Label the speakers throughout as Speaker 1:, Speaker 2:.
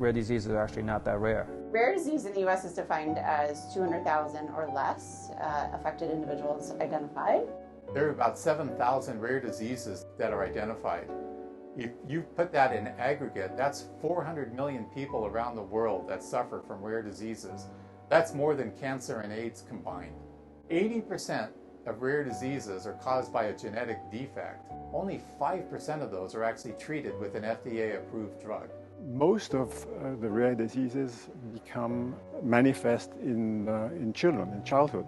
Speaker 1: rare diseases are actually not that rare.
Speaker 2: Rare disease in the U.S. is defined as 200,000 or less affected individuals identified.
Speaker 3: There are about 7,000 rare diseases that are identified. If you put that in aggregate, that's 400 million people around the world that suffer from rare diseases. That's more than cancer and AIDS combined. 80% of rare diseases are caused by a genetic defect. Only 5% of those are actually treated with an FDA-approved drug.
Speaker 4: Most of the rare diseases become manifest in children, in childhood.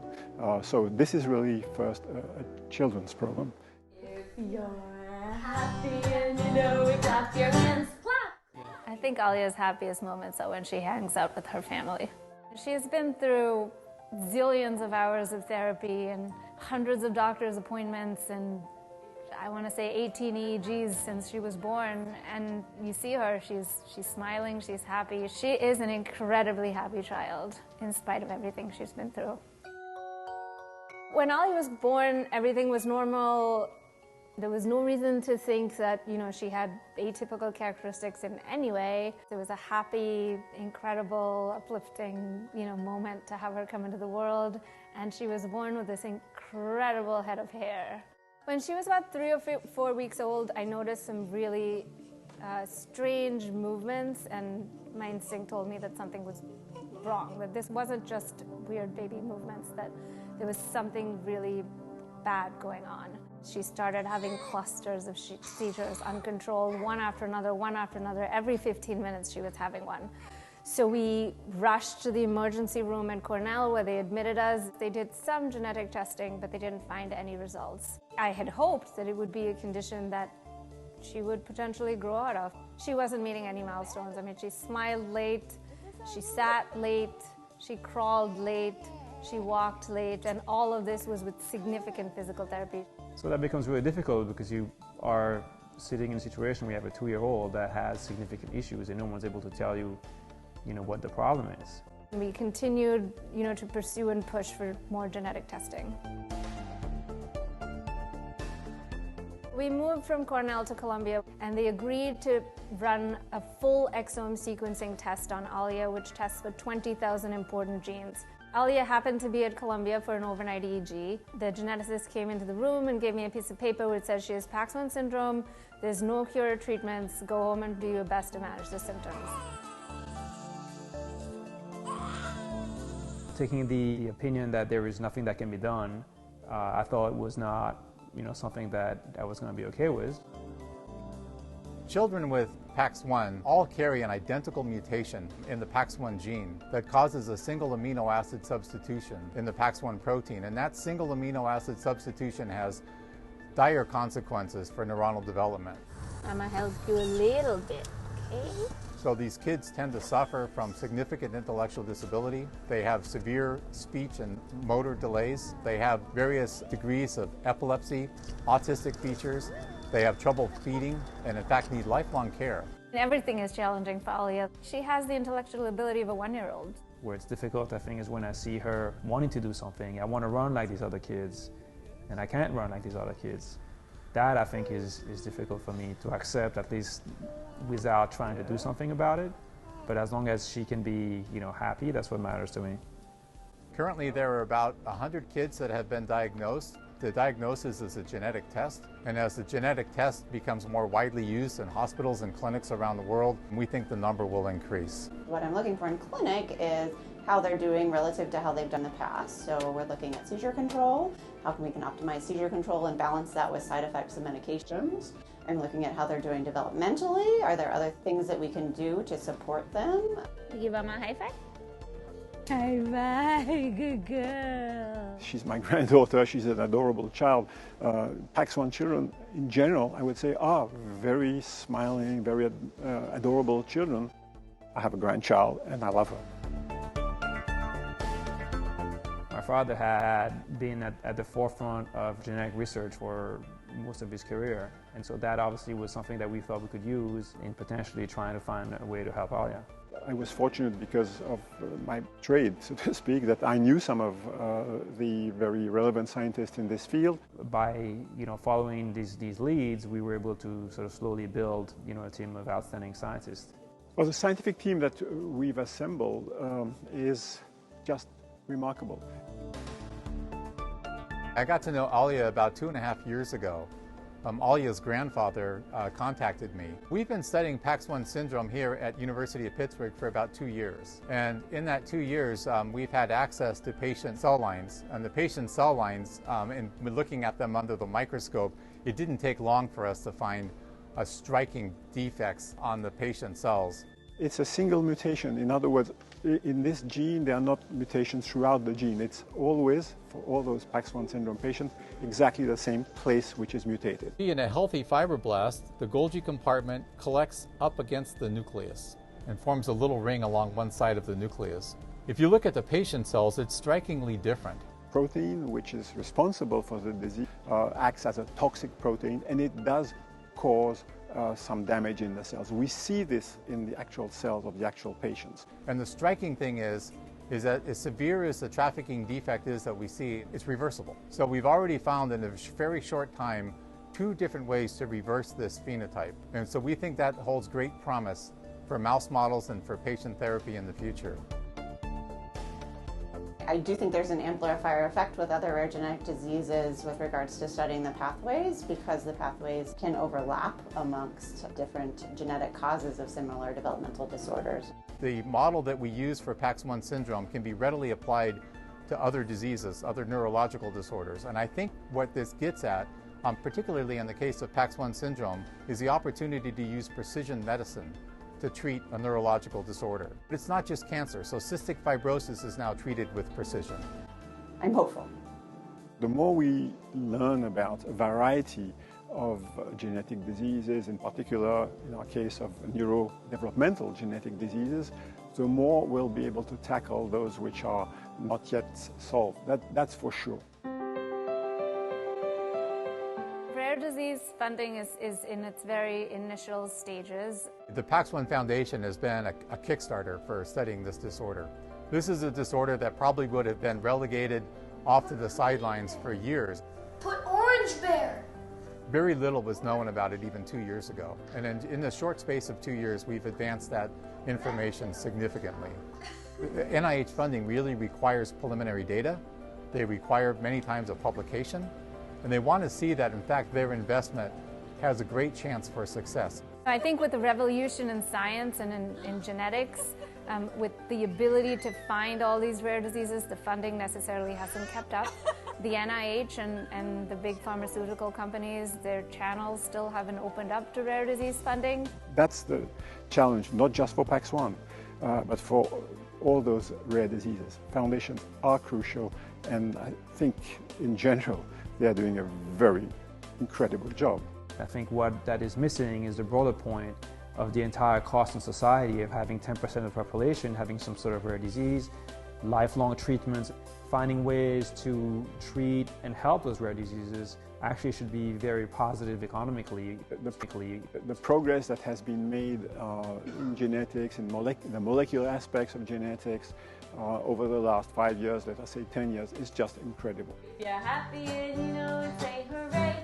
Speaker 4: So this is really first a children's program.
Speaker 5: If you're happy and you know it, clap your hands, clap!
Speaker 6: I think Alia's happiest moments are when she hangs out with her family. She's been through zillions of hours of therapy and hundreds of doctor's appointments and I want to say 18 EEGs since she was born, and you see her, she's smiling, she's happy. She is an incredibly happy child in spite of everything she's been through. When Alia was born, everything was normal. There was no reason to think that, she had atypical characteristics in any way. It was a happy, incredible, uplifting, moment to have her come into the world, and she was born with this incredible head of hair. When she was about 3 or 4 weeks old, I noticed some really strange movements, and my instinct told me that something was wrong, that this wasn't just weird baby movements, that there was something really bad going on. She started having clusters of seizures, uncontrolled, one after another. Every 15 minutes she was having one. So we rushed to the emergency room in Cornell where they admitted us. They did some genetic testing, but they didn't find any results. I had hoped that it would be a condition that she would potentially grow out of. She wasn't meeting any milestones. I mean, she smiled late, she sat late, she crawled late, she walked late, and all of this was with significant physical therapy.
Speaker 1: So that becomes really difficult because you are sitting in a situation where you have a 2-year-old that has significant issues and no one's able to tell you what the problem is.
Speaker 6: We continued, to pursue and push for more genetic testing. We moved from Cornell to Columbia, and they agreed to run a full exome sequencing test on Alia, which tests for 20,000 important genes. Alia happened to be at Columbia for an overnight EEG. The geneticist came into the room and gave me a piece of paper which says she has Pacs1 syndrome, there's no cure or treatments, go home and do your best to manage the symptoms.
Speaker 1: Taking the opinion that there is nothing that can be done, I thought it was not something that I was going to be okay with.
Speaker 3: Children with Pacs1 all carry an identical mutation in the Pacs1 gene that causes a single amino acid substitution in the Pacs1 protein, and that single amino acid substitution has dire consequences for neuronal development.
Speaker 5: I'm going to help you a little bit, okay?
Speaker 3: So these kids tend to suffer from significant intellectual disability. They have severe speech and motor delays. They have various degrees of epilepsy, autistic features. They have trouble feeding and in fact need lifelong care.
Speaker 6: Everything is challenging for Alia. She has the intellectual ability of a 1-year-old.
Speaker 1: Where it's difficult, I think, is when I see her wanting to do something. I want to run like these other kids, and I can't run like these other kids. That, I think, is difficult for me to accept, at least without trying to do something about it. But as long as she can be, happy, that's what matters to me.
Speaker 3: Currently, there are about 100 kids that have been diagnosed. The diagnosis is a genetic test, and as the genetic test becomes more widely used in hospitals and clinics around the world, we think the number will increase.
Speaker 2: What I'm looking for in clinic is how they're doing relative to how they've done in the past. So we're looking at seizure control, how we can optimize seizure control and balance that with side effects of medications. I'm looking at how they're doing developmentally. Are there other things that we can do to support them?
Speaker 5: You give Mama a high five?
Speaker 6: High five, good girl.
Speaker 4: She's my granddaughter. She's an adorable child. Pacs1 children in general, I would say, are very smiling, very adorable children. I have a grandchild and I love her.
Speaker 1: My father had been at the forefront of genetic research for most of his career, and so that obviously was something that we thought we could use in potentially trying to find a way to help Alia.
Speaker 4: I was fortunate because of my trade, so to speak, that I knew some of the very relevant scientists in this field.
Speaker 1: By following these leads, we were able to sort of slowly build a team of outstanding scientists.
Speaker 4: Well, the scientific team that we've assembled is just remarkable.
Speaker 3: I got to know Alia about 2.5 years ago. Alia's grandfather contacted me. We've been studying Pacs1 syndrome here at University of Pittsburgh for about 2 years. And in that 2 years, we've had access to patient cell lines. And the patient cell lines, and looking at them under the microscope, it didn't take long for us to find striking defects on the patient cells.
Speaker 4: It's a single mutation. In other words, in this gene, there are not mutations throughout the gene. It's always, for all those Pacs1 syndrome patients, exactly the same place which is mutated.
Speaker 3: In a healthy fibroblast, the Golgi compartment collects up against the nucleus and forms a little ring along one side of the nucleus. If you look at the patient cells, it's strikingly different.
Speaker 4: Protein, which is responsible for the disease, acts as a toxic protein, and it does cause some damage in the cells. We see this in the actual cells of the actual patients.
Speaker 3: And the striking thing is that as severe as the trafficking defect is that we see, it's reversible. So we've already found in a very short time 2 different ways to reverse this phenotype. And so we think that holds great promise for mouse models and for patient therapy in the future.
Speaker 2: I do think there's an amplifier effect with other rare genetic diseases with regards to studying the pathways, because the pathways can overlap amongst different genetic causes of similar developmental disorders.
Speaker 3: The model that we use for Pacs1 syndrome can be readily applied to other diseases, other neurological disorders. And I think what this gets at, particularly in the case of Pacs1 syndrome, is the opportunity to use precision medicine to treat a neurological disorder. But it's not just cancer, so cystic fibrosis is now treated with precision.
Speaker 2: I'm hopeful.
Speaker 4: The more we learn about a variety of genetic diseases, in particular in our case of neurodevelopmental genetic diseases, the more we'll be able to tackle those which are not yet solved. That's for sure.
Speaker 6: Rare disease funding is in its very initial stages.
Speaker 3: The Pacs1 Foundation has been a Kickstarter for studying this disorder. This is a disorder that probably would have been relegated off to the sidelines for years.
Speaker 5: Put orange bear.
Speaker 3: Very little was known about it even 2 years ago. And in the short space of 2 years, we've advanced that information significantly. The NIH funding really requires preliminary data. They require many times a publication. And they want to see that, in fact, their investment has a great chance for success.
Speaker 6: I think with the revolution in science and in genetics, with the ability to find all these rare diseases, the funding necessarily hasn't kept up. The NIH and the big pharmaceutical companies, their channels still haven't opened up to rare disease funding.
Speaker 4: That's the challenge, not just for Pacs1, but for all those rare diseases. Foundations are crucial, and I think in general, they are doing a very incredible job.
Speaker 1: I think what that is missing is the broader point of the entire cost in society of having 10% of the population having some sort of rare disease, lifelong treatments, finding ways to treat and help those rare diseases actually should be very positive economically.
Speaker 4: The progress that has been made in genetics and the molecular aspects of genetics over the last 5 years, let us say 10 years, is just incredible.
Speaker 5: If you're happy and you know it, say hooray!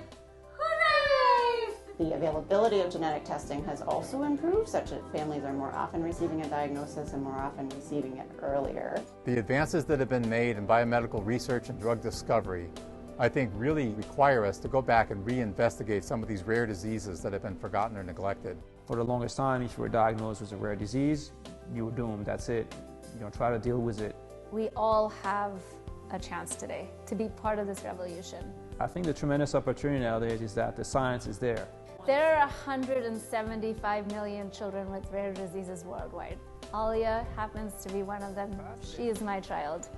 Speaker 5: Hooray!
Speaker 2: The availability of genetic testing has also improved, such that families are more often receiving a diagnosis and more often receiving it earlier.
Speaker 3: The advances that have been made in biomedical research and drug discovery, I think, really require us to go back and reinvestigate some of these rare diseases that have been forgotten or neglected.
Speaker 1: For the longest time, if you were diagnosed with a rare disease, you were doomed. That's it. You know, try to deal with it.
Speaker 6: We all have a chance today to be part of this revolution.
Speaker 1: I think the tremendous opportunity nowadays is that the science is there.
Speaker 6: There are 175 million children with rare diseases worldwide. Alia happens to be one of them. She is my child.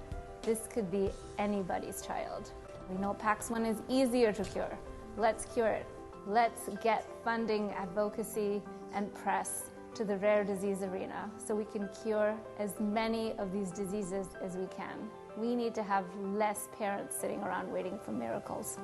Speaker 6: This could be anybody's child. We know Pacs1 is easier to cure. Let's cure it. Let's get funding, advocacy, and press to the rare disease arena so we can cure as many of these diseases as we can. We need to have less parents sitting around waiting for miracles.